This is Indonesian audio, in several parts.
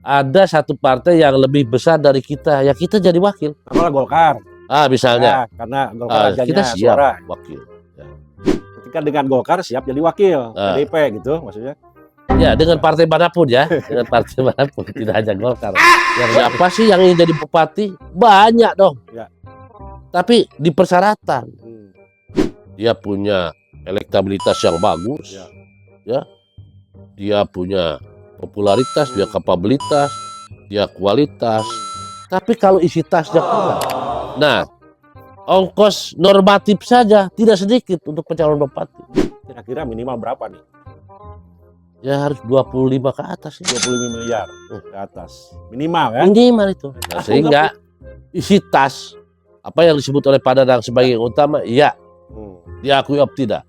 ada satu partai yang lebih besar dari kita, ya kita jadi wakil. Apalah Golkar. Misalnya, Karena Golkar kita adanya siap suara. wakil. Ketika dengan Golkar siap jadi wakil PDIP gitu maksudnya. Ya, dengan partai manapun ya, dengan partai manapun, tidak hanya Golkar. Yang apa sih yang ingin jadi bupati? Banyak dong. Ya. Tapi di persyaratan, dia punya elektabilitas yang bagus, ya, dia punya popularitas, dia kapabilitas, dia kualitas. Tapi kalau isi tasnya kurang, nah, ongkos normatif saja tidak sedikit untuk pencalon bupati. Kira-kira minimal berapa nih? Ya harus 25 ke atas. 25 miliar ke atas. Minimal ya? Minimal itu. Nah, sehingga isi tas, apa yang disebut oleh Pak Dadang sebagai yang utama, ya diakui atau tidak.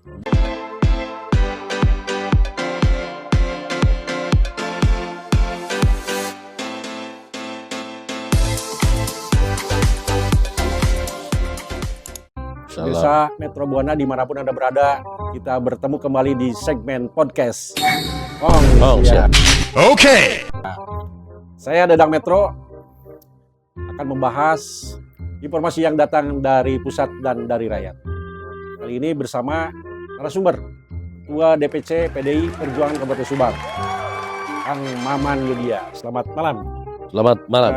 Desa Metro Buana dimanapun Anda berada, kita bertemu kembali di segmen podcast Siap. Oke. Saya Dadang Metro akan membahas informasi yang datang dari pusat dan dari rakyat. Kali ini bersama narasumber Ketua DPC PDI Perjuangan Kabupaten Subang, Kang Maman Yudia. Selamat malam. Selamat malam.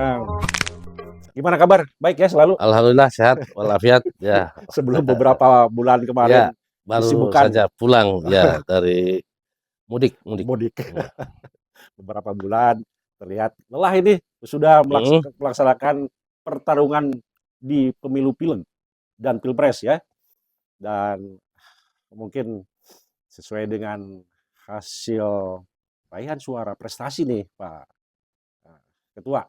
Gimana kabar? Baik ya selalu? Alhamdulillah sehat walafiat ya. Sebelum beberapa bulan kemarin baru disibukkan saja pulang ya dari mudik. Beberapa bulan terlihat lelah ini sudah melaksanakan pertarungan di pemilu pileg dan pilpres ya, dan mungkin sesuai dengan hasil raihan suara prestasi nih Pak Ketua,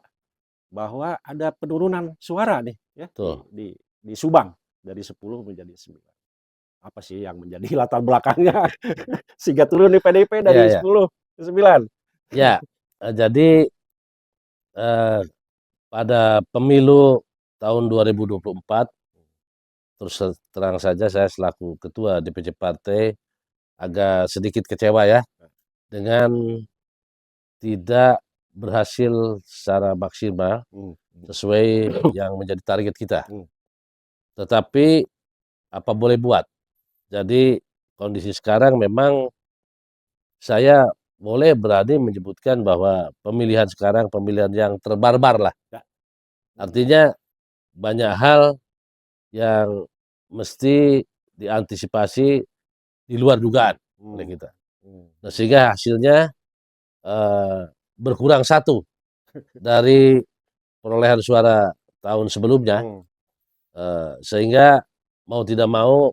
bahwa ada penurunan suara nih ya di Subang dari 10 menjadi 9. Apa sih yang menjadi latar belakangnya sehingga turun di PDIP dari 10 ke 9? Ya, jadi pada pemilu tahun 2024, terus terang saja saya selaku Ketua DPC Partai agak sedikit kecewa ya dengan tidak berhasil secara maksimal sesuai yang menjadi target kita. Tetapi apa boleh buat. Jadi kondisi sekarang memang saya boleh berani menyebutkan bahwa pemilihan sekarang pemilihan yang terbarbar lah. Artinya banyak hal yang mesti diantisipasi di luar dugaan oleh kita. Nah, sehingga hasilnya berkurang 1 dari perolehan suara tahun sebelumnya, sehingga mau tidak mau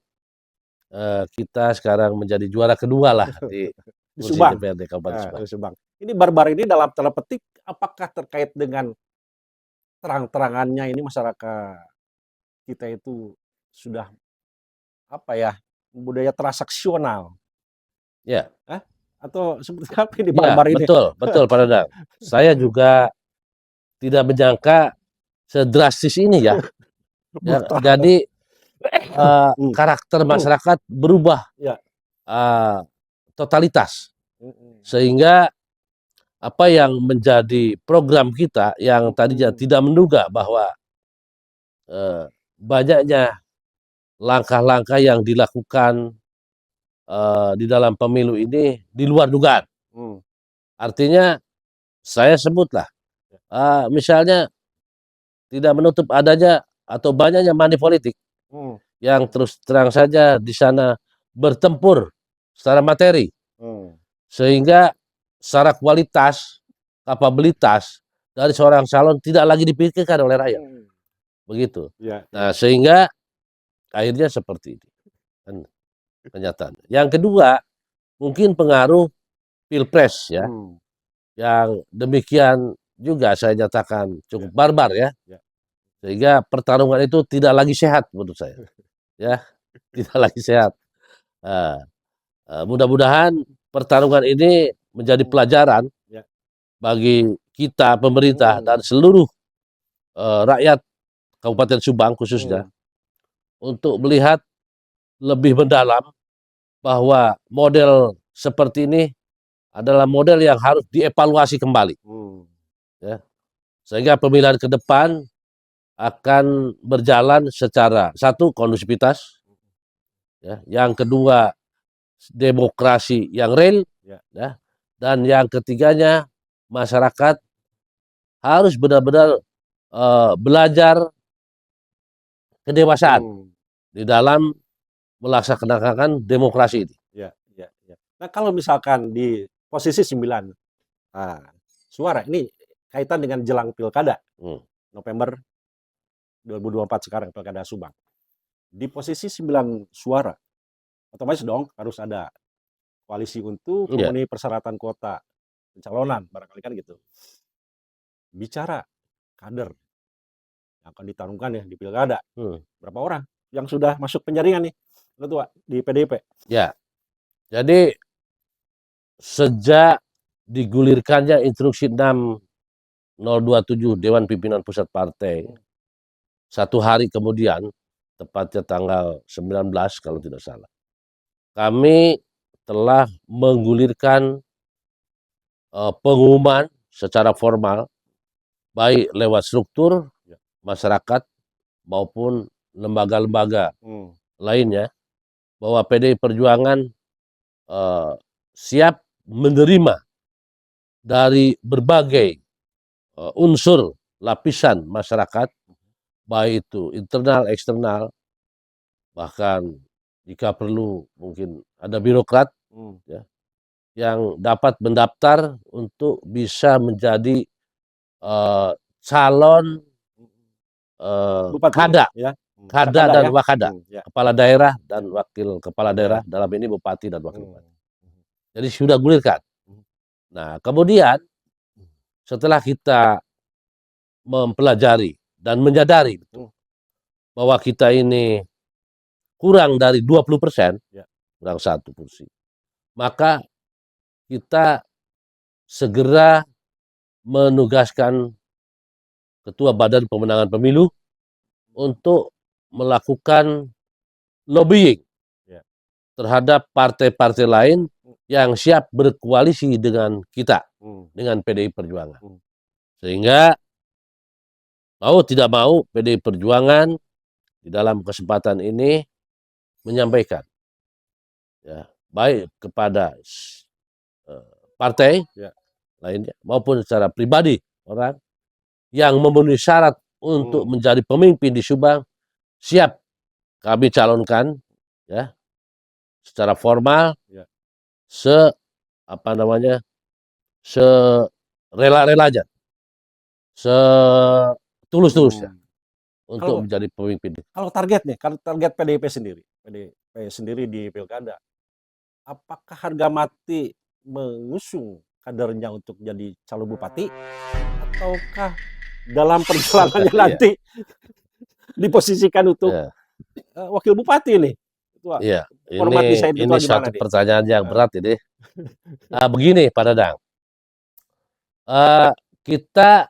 kita sekarang menjadi juara kedua lah di Subang. DPRD Kabupaten Subang. Ini barbar ini dalam tanda petik apakah terkait dengan terang-terangannya ini masyarakat kita itu sudah budaya transaksional? Ya. Atau seperti apa ini barbar ini? Betul Pak Dadang. Saya juga tidak menyangka sedrastis ini ya. Jadi karakter masyarakat berubah totalitas, sehingga apa yang menjadi program kita yang tadinya tidak menduga bahwa banyaknya langkah-langkah yang dilakukan di dalam pemilu ini di luar dugaan. Artinya saya sebutlah misalnya tidak menutup adanya atau banyaknya money politik yang terus terang saja di sana bertempur secara materi, sehingga secara kualitas, kapabilitas dari seorang calon tidak lagi dipikirkan oleh rakyat. Begitu. Nah, sehingga akhirnya seperti ini kenyataan. Yang kedua, mungkin pengaruh pilpres ya, yang demikian juga saya nyatakan cukup barbar ya, sehingga pertarungan itu tidak lagi sehat menurut saya, ya, tidak lagi sehat. Mudah-mudahan pertarungan ini menjadi pelajaran bagi kita, pemerintah dan seluruh rakyat Kabupaten Subang khususnya untuk melihat lebih mendalam bahwa model seperti ini adalah model yang harus dievaluasi kembali. ya. Sehingga pemilihan ke depan akan berjalan secara satu kondusivitas, ya. Yang kedua demokrasi yang real, Ya. ya. Dan yang ketiganya masyarakat harus benar-benar belajar kedewasaan di dalam melaksanakan demokrasi ini. Ya, ya, ya. Nah, kalau misalkan di posisi 9 suara, ini kaitan dengan jelang pilkada November 2024 sekarang, pilkada Subang. Di posisi 9 suara, otomatis dong harus ada koalisi untuk memenuhi persyaratan kuota pencalonan, barangkali kan gitu. Bicara kader yang akan ditarungkan ya di pilkada, berapa orang yang sudah masuk penjaringan nih, Ketua, di PDIP? Ya, jadi sejak digulirkannya instruksi 6027 Dewan Pimpinan Pusat Partai, satu hari kemudian, tepatnya tanggal 19 kalau tidak salah, kami telah menggulirkan pengumuman secara formal, baik lewat struktur masyarakat maupun lembaga-lembaga lainnya, bahwa PDI Perjuangan siap menerima dari berbagai unsur lapisan masyarakat, baik itu internal, eksternal, bahkan jika perlu mungkin ada birokrat ya, yang dapat mendaftar untuk bisa menjadi calon kada, ya. kada dan wakada, ya. kepala daerah dan wakil kepala daerah, dalam ini bupati dan wakil bupati. Jadi sudah gulirkan. Nah, kemudian setelah kita mempelajari dan menyadari bahwa kita ini kurang dari 20%, kurang 1 kursi, maka kita segera menugaskan Ketua Badan Pemenangan Pemilu untuk melakukan lobbying terhadap partai-partai lain yang siap berkoalisi dengan kita, dengan PDI Perjuangan. Sehingga mau tidak mau PDI Perjuangan di dalam kesempatan ini menyampaikan, ya, baik kepada partai lainnya maupun secara pribadi orang yang memenuhi syarat untuk menjadi pemimpin di Subang, siap kami calonkan, ya, secara formal, serela-relanya, setulus-tulusnya untuk menjadi pemimpin. Kalau target nih, kalau target PDIP sendiri di pilkada, apakah harga mati mengusung kadernya untuk jadi calon bupati, ataukah dalam perjalanannya nanti diposisikan untuk wakil bupati nih? Iya, ini satu pertanyaan yang berat ini. Begini Pak Dadang, kita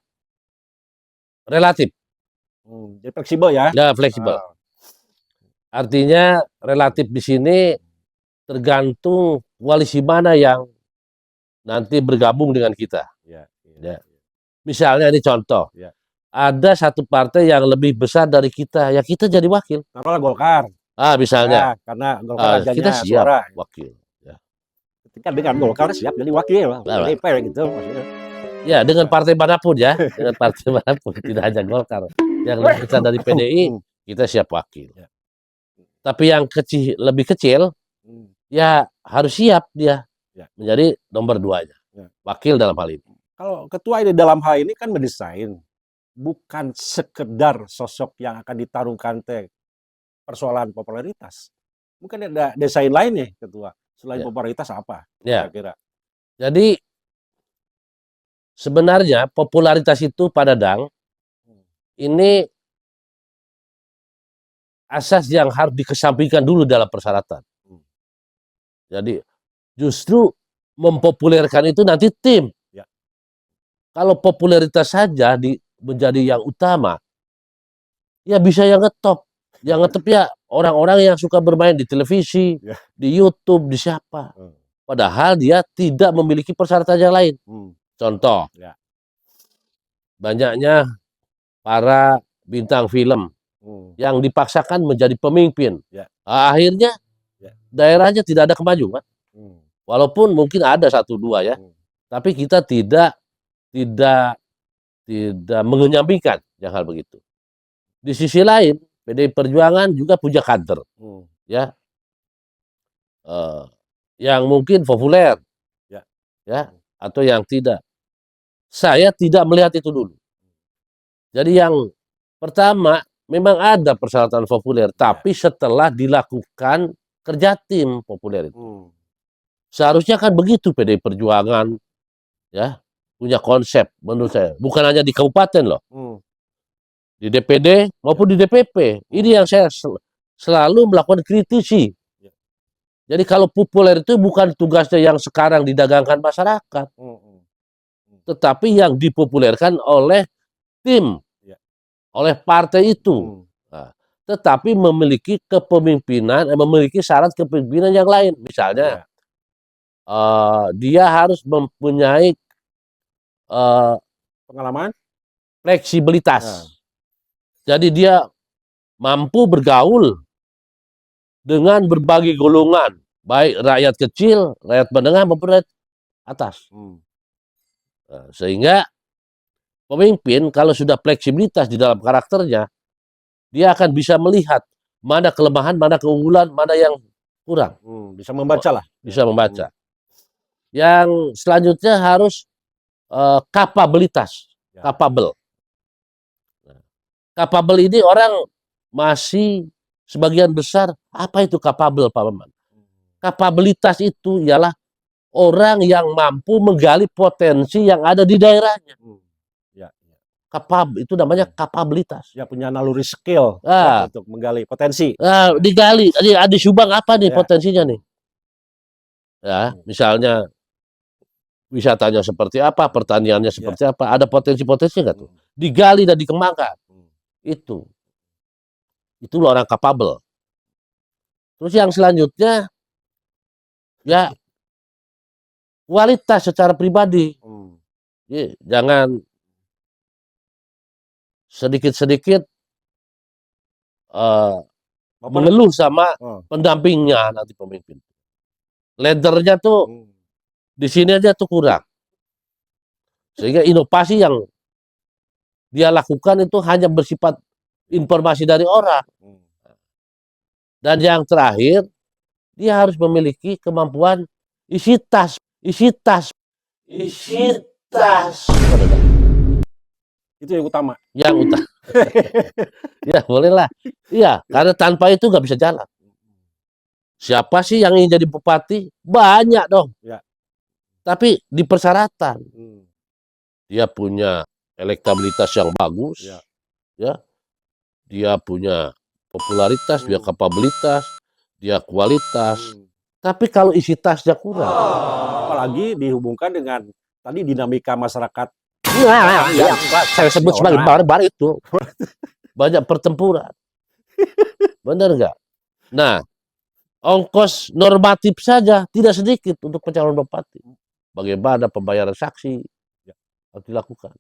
relatif, jadi fleksibel ya? Ya, fleksibel. Artinya relatif di sini tergantung koalisi mana yang nanti bergabung dengan kita. Ya. Misalnya ini contoh, ada satu partai yang lebih besar dari kita, ya kita jadi wakil. Taruhlah Golkar. Misalnya. Karena Golkar kita siap suara. wakil. Ya. Ketika dengan Golkar siap jadi wakil, PDIP gitu maksudnya. Ya, dengan partai manapun ya, dengan partai manapun, tidak hanya Golkar. Yang lebih besar dari PDI, kita siap wakil. Tapi yang lebih kecil, ya harus siap dia menjadi nomor 2-nya, wakil dalam hal ini. Kalau ketua ini dalam hal ini kan mendesain, bukan sekedar sosok yang akan ditarungkan persoalan popularitas. Mungkin ada desain lainnya ketua, selain popularitas apa kira-kira? Jadi sebenarnya popularitas itu Pak Dadang, ini asas yang harus dikesampingkan dulu dalam persyaratan. Jadi justru mempopulerkan itu nanti tim. Kalau popularitas saja menjadi yang utama, ya bisa yang ngetop. Yang ngetop ya orang-orang yang suka bermain di televisi, di YouTube, di siapa. Padahal dia tidak memiliki persyaratan yang lain. Contoh, banyaknya para bintang film yang dipaksakan menjadi pemimpin. Akhirnya daerahnya tidak ada kemajuan. Walaupun mungkin ada 1-2 ya, tapi kita tidak mengenyampingkan yang hal begitu. Di sisi lain, PDI Perjuangan juga punya kader, ya, yang mungkin populer, ya, atau yang tidak. Saya tidak melihat itu dulu. Jadi yang pertama, memang ada persyaratan populer, tapi setelah dilakukan kerja tim populer itu. Seharusnya kan begitu PDI Perjuangan, ya, punya konsep menurut saya. Bukan hanya di kabupaten loh, di DPD maupun di DPP. Ini yang saya selalu melakukan kritisi. Jadi kalau populer itu bukan tugasnya yang sekarang didagangkan masyarakat, tetapi yang dipopulerkan oleh tim, oleh partai itu. Nah, tetapi memiliki kepemimpinan, memiliki syarat kepemimpinan yang lain. Misalnya, dia harus mempunyai pengalaman, fleksibilitas. Jadi dia mampu bergaul dengan berbagai golongan, baik rakyat kecil, rakyat menengah maupun rakyat atas. Nah, sehingga pemimpin kalau sudah fleksibilitas di dalam karakternya, dia akan bisa melihat mana kelemahan, mana keunggulan, mana yang kurang. Bisa membaca lah. Bisa membaca. Yang selanjutnya harus kapabilitas, capable. Capable ini orang masih sebagian besar, apa itu capable, Pak Maman? Kapabilitas itu ialah orang yang mampu menggali potensi yang ada di daerahnya. Itu namanya kapabilitas. Ya, punya naluri skill untuk menggali potensi. Digali, ada Subang apa nih potensinya nih? Ya, misalnya wisatanya seperti apa, pertaniannya seperti apa, ada potensi-potensi nggak tuh? Digali dan dikembangkan. Itulah orang capable. Terus yang selanjutnya, ya kualitas secara pribadi. Jangan sedikit-sedikit mengeluh sama pendampingnya nanti pemimpin. Leadernya tuh di sini aja tuh kurang. Sehingga inovasi yang dia lakukan itu hanya bersifat informasi dari orang. Dan yang terakhir, dia harus memiliki kemampuan isi tas. Itu yang utama. Yang utama. Ya bolehlah. Iya, karena tanpa itu nggak bisa jalan. Siapa sih yang ingin jadi bupati? Banyak dong. Tapi di persyaratan. Dia punya elektabilitas yang bagus. Ya. Dia punya popularitas, dia kapabilitas, dia kualitas. Tapi kalau isi tasnya kurang. Apalagi dihubungkan dengan tadi dinamika masyarakat. Saya sebut sebagai barbar itu. Banyak pertempuran. Benar nggak? Nah, ongkos normatif saja tidak sedikit untuk pencalonan bupati. Bagaimana pembayaran saksi harus dilakukan.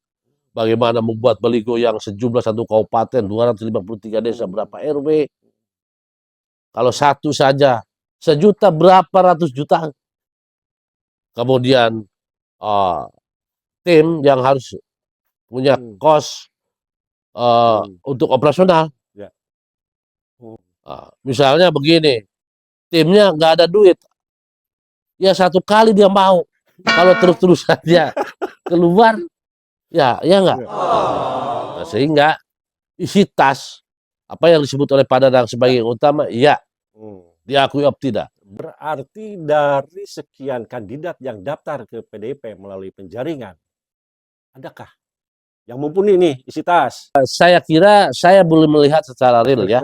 Bagaimana membuat baligo yang sejumlah satu kabupaten, 253 desa, berapa RW. Kalau satu saja, 1 juta, berapa ratus juta. Kemudian tim yang harus punya kos untuk operasional. Misalnya begini, timnya nggak ada duit. Ya 1 kali dia mau. Kalau terus-terus saja keluar, ya enggak. Nah, sehingga isi tas, apa yang disebut oleh Pak Dadang sebagai yang utama, ya diakui atau tidak. Berarti dari sekian kandidat yang daftar ke PDIP melalui penjaringan, adakah yang mumpuni nih isi tas? Saya kira saya belum melihat secara real ya.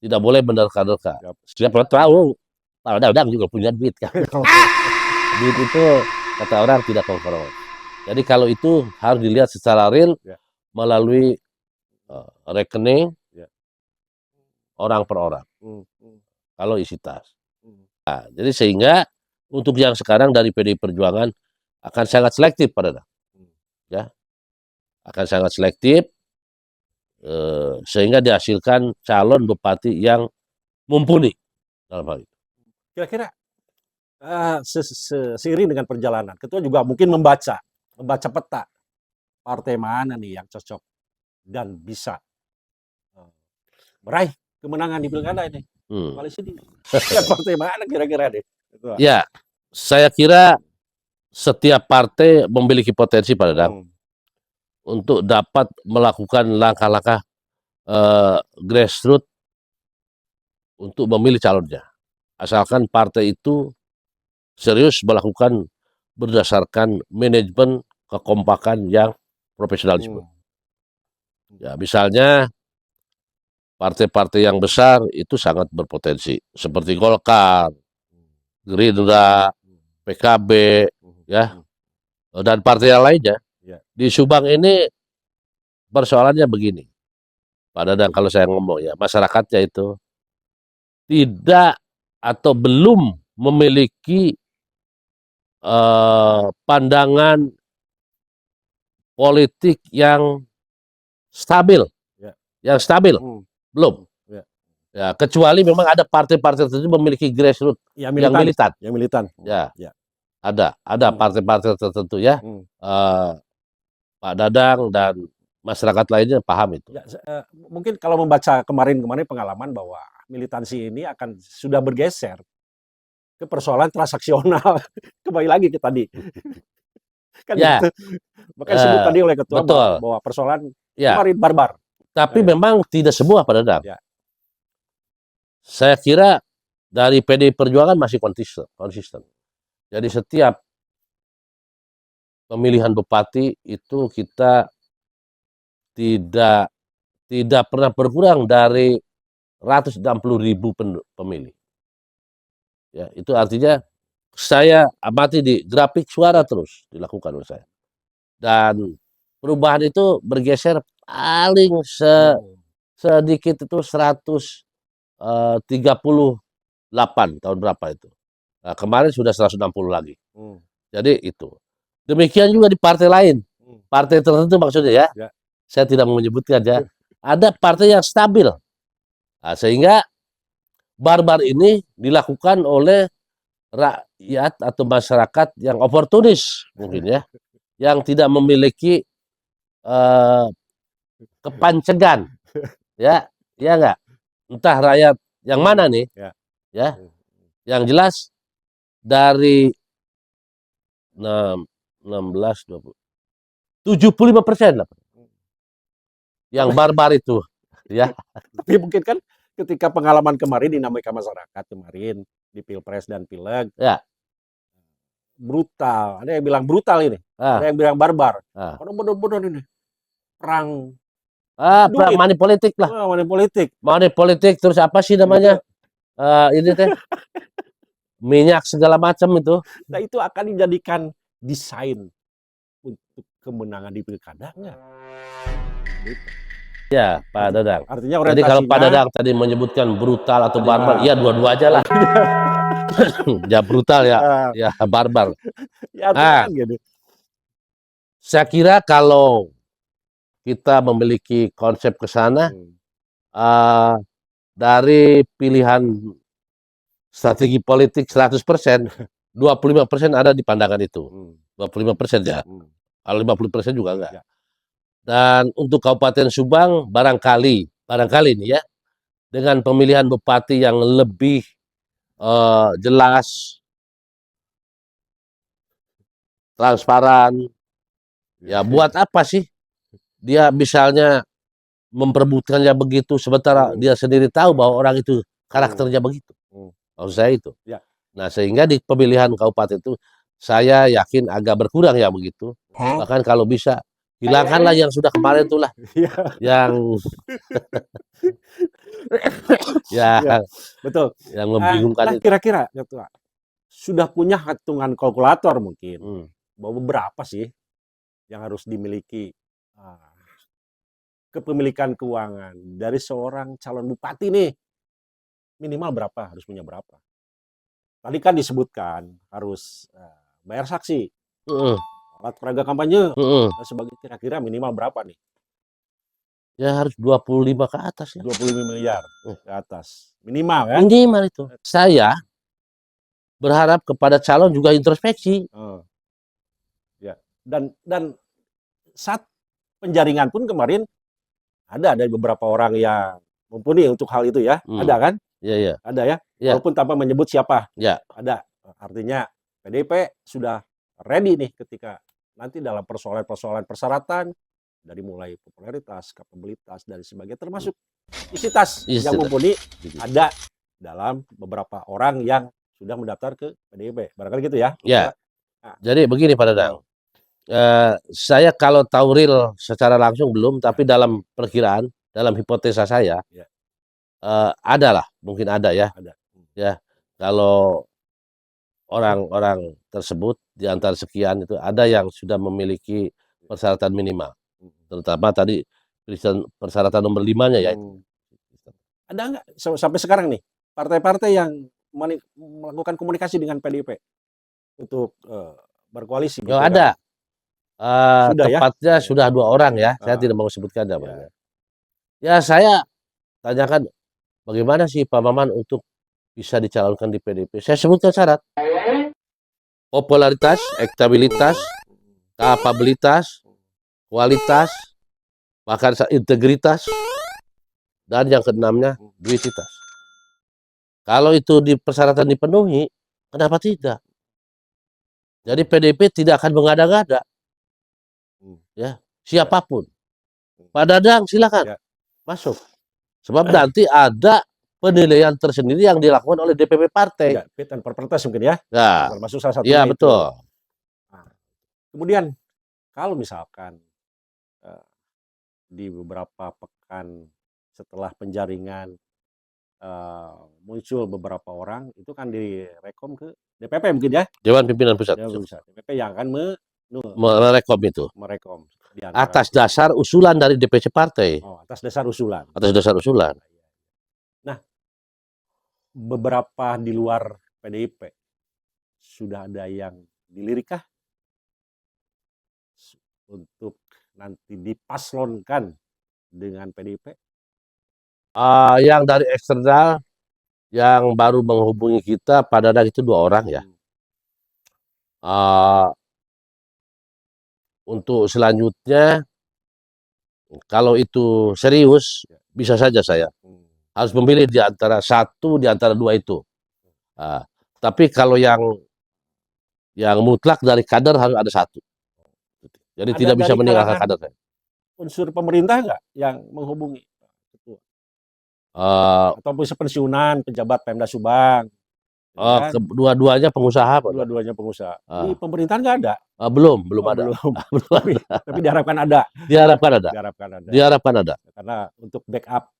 Tidak boleh menerka-nerka. Siapa tahu Pak Dadang juga punya duit kan. Duit itu kata orang tidak kompromi. Jadi kalau itu harus dilihat secara real melalui rekening orang per orang. Kalau isi tas. Nah, jadi sehingga untuk yang sekarang dari PDI Perjuangan akan sangat selektif Pak Dadang. ya, akan sangat selektif, sehingga dihasilkan calon bupati yang mumpuni dalam hal itu. Kira-kira seiring dengan perjalanan, ketua juga mungkin membaca peta partai mana nih yang cocok dan bisa meraih kemenangan di pilkada ini. Koalisi di partai mana kira-kira deh? Ketua. Ya, saya kira setiap partai memiliki potensi Pak Dadang untuk dapat melakukan langkah-langkah grassroots untuk memilih calonnya. Asalkan partai itu serius melakukan berdasarkan manajemen kekompakan yang profesionalisme. Ya, misalnya partai-partai yang besar itu sangat berpotensi, seperti Golkar, Gerindra, PKB, ya, dan partai yang lainnya. Di Subang ini persoalannya begini, Pak Dadang, kalau saya ngomong ya, masyarakatnya itu tidak atau belum memiliki pandangan politik yang stabil, belum. Ya, kecuali memang ada partai-partai tertentu memiliki grassroots yang militan. Ya, ada partai-partai tertentu ya. Pak Dadang dan masyarakat lainnya paham itu. Ya, mungkin kalau membaca kemarin pengalaman bahwa militansi ini akan sudah bergeser ke persoalan transaksional. Kembali lagi ke tadi. Kan ya. gitu. Makanya disebut tadi oleh ketua bahwa persoalan kemarin barbar. Tapi memang tidak semua Pak Dadang. Ya. Saya kira dari PDI Perjuangan masih konsisten. Jadi setiap pemilihan bupati itu kita tidak pernah berkurang dari 160.000 pemilih. Ya, itu artinya saya amati di grafik suara terus dilakukan oleh saya. Dan perubahan itu bergeser paling sedikit itu 138 tahun berapa itu. Nah, kemarin sudah 160 lagi. Jadi itu. Demikian juga di partai lain. Partai tertentu maksudnya ya. Saya tidak mau menyebutkan ya. Ada partai yang stabil. Nah, sehingga barbar ini dilakukan oleh rakyat atau masyarakat yang oportunis mungkin ya. Yang tidak memiliki kepancegan. Ya enggak? Entah rakyat yang mana nih. Ya. Yang jelas dari 16, 20, 75% lah. Yang barbar itu, ya. Tapi mungkin kan ketika pengalaman kemarin dinamika masyarakat kemarin di Pilpres dan Pileg, ya, brutal. Ada yang bilang brutal ini, ada yang bilang barbar. Benar-benar ini perang. Perang money politik lah. Money politik terus apa sih namanya? Ini teh minyak segala macam itu. Nah itu akan dijadikan desain untuk kemenangan di pilkadanya. Ya, Pak Dadang. Artinya jadi kalau Pak Dadang tadi menyebutkan brutal atau barbar, ya dua-dua aja lah. Ya brutal ya barbar. Ya, gitu. Saya kira kalau kita memiliki konsep ke sana, dari pilihan strategi politik 100%, 25% ada di pandangan itu. 25% ya. Kalau 50% juga enggak. Dan untuk Kabupaten Subang barangkali nih ya, dengan pemilihan bupati yang lebih jelas, transparan, ya buat apa sih dia misalnya memperebutkannya begitu sementara dia sendiri tahu bahwa orang itu karakternya begitu. Maksud saya itu. Nah sehingga di pemilihan kabupaten itu saya yakin agak berkurang ya begitu. Bahkan kalau bisa hilangkanlah yang sudah kemarin itulah. Yang betul. Yang membingungkan itu. Kira-kira sudah punya hitungan kalkulator mungkin bahwa berapa sih yang harus dimiliki kepemilikan keuangan dari seorang calon bupati nih, minimal berapa, harus punya berapa? Tadi kan disebutkan harus bayar saksi, alat peraga kampanye Mm-mm. dan sebagainya, kira-kira minimal berapa nih? Ya harus 25 ke atas ya. 25 miliar ke atas. Minimal ya? Minimal itu. Saya berharap kepada calon juga introspeksi. Oh, ya. Dan saat penjaringan pun kemarin ada beberapa orang yang mumpuni untuk hal itu ya. Ada kan? Iya, iya. Ada ya. Ya. Walaupun tanpa menyebut siapa. Ya. Ada. Artinya PDIP sudah ready nih ketika nanti dalam persoalan-persoalan persyaratan dari mulai popularitas, kapabilitas dan sebagainya, termasuk isi tas yang mumpuni ada dalam beberapa orang yang sudah mendaftar ke PDIP. Barangkali gitu ya. Ya. Nah, jadi begini Pak Dadang. Saya kalau tahu real secara langsung belum, tapi dalam perkiraan, dalam hipotesa saya, ada lah, mungkin ada ya. Ada. Ya, kalau orang-orang tersebut di antara sekian itu ada yang sudah memiliki persyaratan minimal, terutama tadi persyaratan nomor 5-nya ya. Ada nggak sampai sekarang nih partai-partai yang melakukan komunikasi dengan PDIP untuk berkoalisi? Oh, ada. Sudah tepatnya ya? Sudah 2 orang ya. Saya tidak mau sebutkan namanya. Ya, saya tanyakan bagaimana sih Pak Maman untuk bisa dicalonkan di PDIP. Saya sebutkan syarat. Popularitas, elektabilitas, kapabilitas, kualitas, bahkan integritas, dan yang keenamnya duititas. Kalau itu di persyaratan dipenuhi, kenapa tidak? Jadi PDIP tidak akan mengada-ngada. Ya, siapapun. Pak Dadang silakan masuk. Sebab nanti ada penilaian tersendiri yang dilakukan oleh DPP partai. Ya, fit and proper test mungkin ya. Nah, termasuk salah satunya ya, betul. Itu. Nah, kemudian kalau misalkan di beberapa pekan setelah penjaringan muncul beberapa orang, itu kan direkom ke DPP mungkin ya. Dewan Pimpinan Pusat. DPP yang akan merekom itu. Merekom. Atas dasar usulan dari DPC partai. Oh, atas dasar usulan. Atas dasar usulan. Nah, beberapa di luar PDIP sudah ada yang dilirikkah untuk nanti dipaslonkan dengan PDIP? Yang dari eksternal yang baru menghubungi kita pada itu 2 orang ya. Untuk selanjutnya, kalau itu serius, bisa saja saya harus memilih di antara 1 di antara 2 itu. Tapi kalau yang mutlak dari kader harus ada 1. Jadi ada tidak bisa meninggalkan kader saya. Unsur pemerintah nggak yang menghubungi? Ataupun sepensiunan pejabat Pemda Subang? Dua-duanya pengusaha. Dua-duanya pengusaha. Di pemerintahan nggak ada? Belum ada. Tapi diharapkan ada. Diharapkan ada. Karena untuk backup.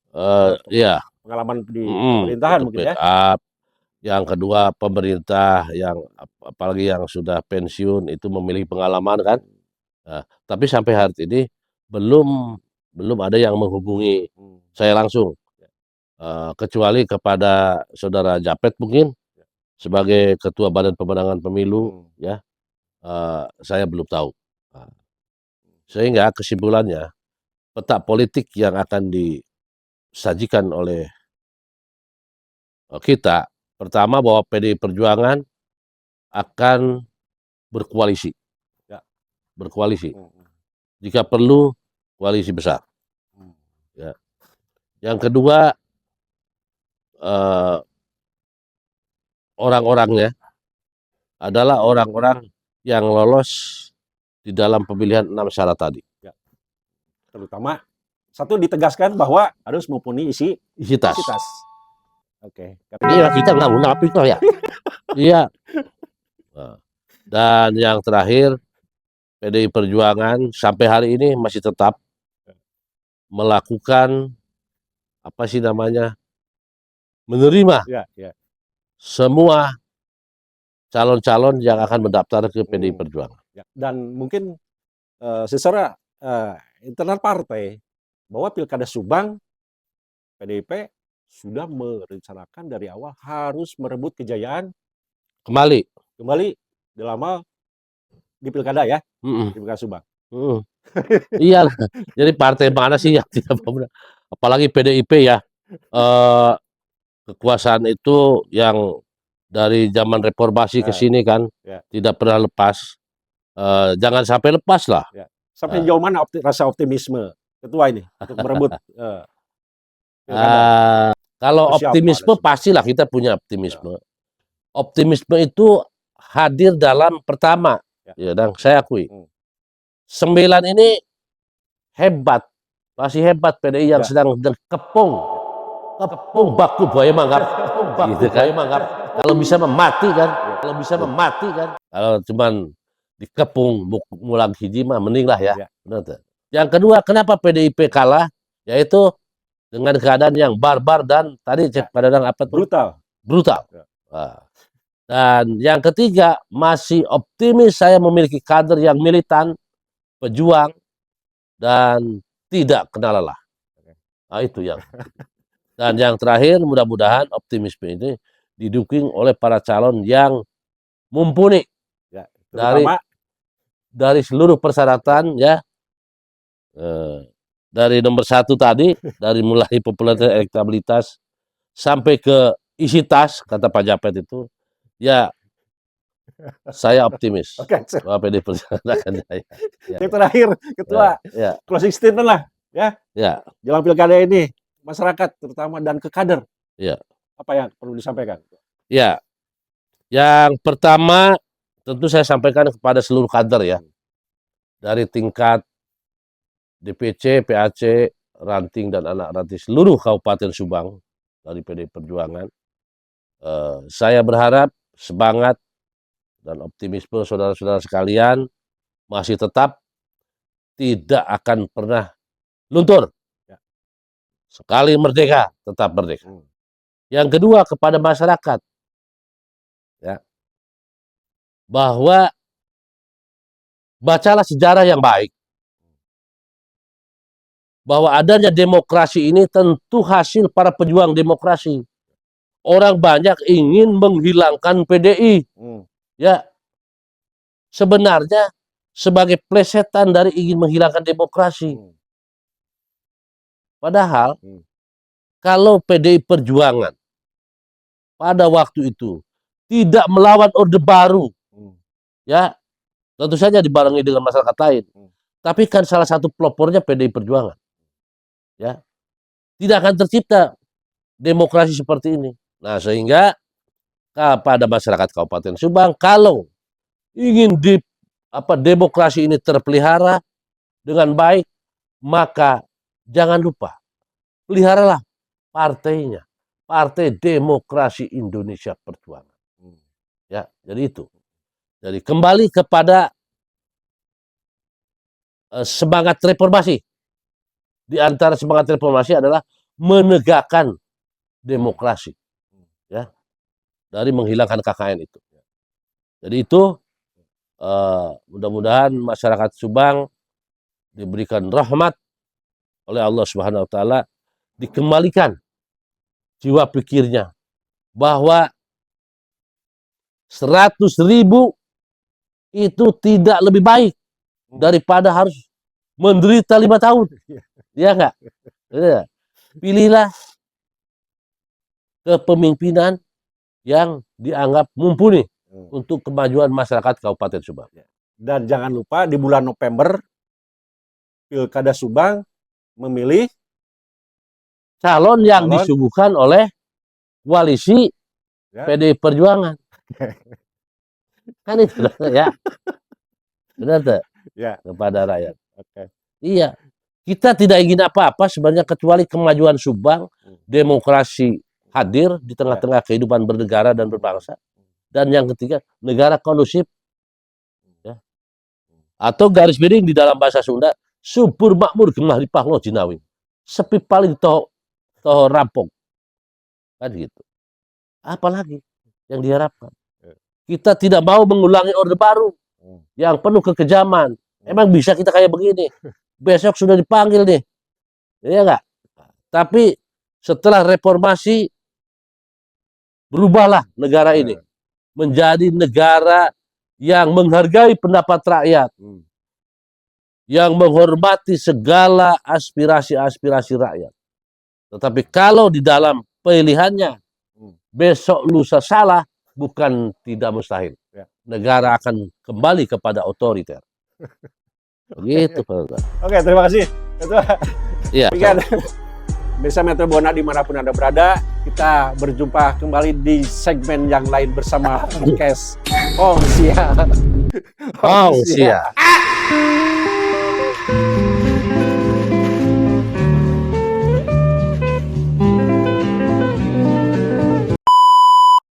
Iya. Pengalaman di pemerintahan mungkin ya. Backup. Yang kedua, pemerintah yang apalagi yang sudah pensiun itu memiliki pengalaman kan. Tapi sampai hari ini belum ada yang menghubungi saya langsung. Kecuali kepada Saudara Japet mungkin sebagai Ketua Badan Pemenangan Pemilu ya. Saya belum tahu. Sehingga kesimpulannya peta politik yang akan disajikan oleh kita, pertama bahwa PDI Perjuangan akan berkoalisi. Berkoalisi. Jika perlu koalisi besar. Ya. Yang kedua, orang-orangnya adalah orang-orang yang lolos di dalam pemilihan 6 syarat tadi. Ya. Terutama satu ditegaskan bahwa harus mempunyai isi tas. Oke. Iya, kita nggak munafik kok ya. Iya. Dan yang terakhir, PDI Perjuangan sampai hari ini masih tetap melakukan menerima semua calon-calon yang akan mendaftar ke PDI Perjuangan. Dan mungkin secara internal partai bahwa Pilkada Subang PDIP sudah merencanakan dari awal harus merebut kejayaan kembali dalam hal di pilkada ya, Mhm, di Pilkada Subang. mhm. Iya, jadi partai mana sih yang tidak mau, apalagi PDIP ya, eee, kekuasaan itu yang dari zaman reformasi ke Nah, sini kan, ya, tidak pernah lepas, jangan sampai lepas lah. ya. Sampai Eee sejauh mana rasa optimisme ketua ini untuk merebut pilkada ini? Kalau Bersiapa dan optimisme sebagainya. pastilah kita punya Ya, optimisme. Optimisme itu hadir dalam pertama, ya. ya dan saya akui, Hmm. 9 ini hebat, masih hebat PDI yang Ya. sedang kepung, kepung baku buaya manggap, gitu kan. Kalau bisa memati kan, kalau bisa memati kan. Kalau cuman dikepung mulang hiji mah mending lah ya. Ya. Benar tuh. Yang kedua, kenapa PDIP kalah? Yaitu dengan keadaan yang barbar dan tadi Ya. Cek Padadang apa tuh? Brutal. Brutal. Ya. Nah, dan yang ketiga, masih optimis saya memiliki kader yang militan, pejuang, dan tidak kenal lelah. Nah, itu yang. Dan yang terakhir, mudah-mudahan optimisme ini didukung oleh para calon yang mumpuni Ya. dari Terutama seluruh persyaratan ya. Dari nomor 1 tadi, dari mulai popularitas elektabilitas sampai ke isi tas, kata Pak Japet itu, ya saya optimis oke, bahwa PD Perjuangan akan jaya. Ya, yang terakhir, ya, ketua, ya, closing statement lah, ya, ya, jelang pilkada ini, masyarakat terutama dan ke kader, ya, apa yang perlu disampaikan? ya. Yang pertama, tentu saya sampaikan kepada seluruh kader ya, dari tingkat DPC, PAC, ranting dan anak ranting seluruh Kabupaten Subang dari PD Perjuangan. Saya berharap semangat dan optimisme saudara-saudara sekalian masih tetap tidak akan pernah luntur. Ya. Sekali merdeka, tetap merdeka. Yang kedua, kepada masyarakat, ya, bahwa bacalah sejarah yang baik. Bahwa adanya demokrasi ini tentu hasil para pejuang demokrasi. Orang banyak ingin menghilangkan PDI. Ya, sebenarnya sebagai plesetan dari ingin menghilangkan demokrasi. Padahal kalau PDI Perjuangan pada waktu itu tidak melawan Orde Baru, ya tentu saja dibarengi dengan masyarakat lain. Tapi kan salah satu pelopornya PDI Perjuangan, ya tidak akan tercipta demokrasi seperti ini. Nah, sehingga kepada masyarakat Kabupaten Subang, kalau ingin demokrasi ini terpelihara dengan baik, maka jangan lupa peliharalah partainya, Partai Demokrasi Indonesia Perjuangan. Ya, jadi itu. Jadi kembali kepada semangat reformasi. Di antara semangat reformasi adalah menegakkan demokrasi, ya, dari menghilangkan KKN itu. Jadi itu mudah-mudahan masyarakat Subang diberikan rahmat oleh Allah Subhanahu Wa Taala, dikembalikan jiwa pikirnya bahwa 100.000 itu tidak lebih baik daripada harus menderita 5 tahun. Ya enggak? Ya. Pilihlah kepemimpinan yang dianggap mumpuni untuk kemajuan masyarakat Kabupaten Subang. Dan jangan lupa di bulan November Pilkada Subang memilih calon yang disuguhkan oleh koalisi PDI Perjuangan. Kan itu ya. Benar tak? Ya. Kepada rakyat. Iya. Kita tidak ingin apa-apa sebenarnya kecuali kemajuan Subang, demokrasi hadir di tengah-tengah kehidupan bernegara dan berbangsa. Dan yang ketiga, negara kondusif. Ya. Atau garis miring di dalam bahasa Sunda, subur makmur gemah lipah lo jinawi. Sepi paling toh rampung. Kan gitu. Apalagi yang diharapkan? Kita tidak mau mengulangi Orde Baru yang penuh kekejaman. Emang bisa kita kayak begini? Besok sudah dipanggil nih. Iya enggak? Tapi setelah reformasi berubahlah negara ini menjadi negara yang menghargai pendapat rakyat, yang menghormati segala aspirasi-aspirasi rakyat. Tetapi kalau di dalam pilihannya besok lusa salah, bukan tidak mustahil. Ya. Negara akan kembali kepada otoriter. Begitu, Pak. Oke, terima kasih. Ketua. Iya. Demikian. Desa Metro Bona dimanapun Anda berada, kita berjumpa kembali di segmen yang lain bersama podcast Ongsia. Ongsia.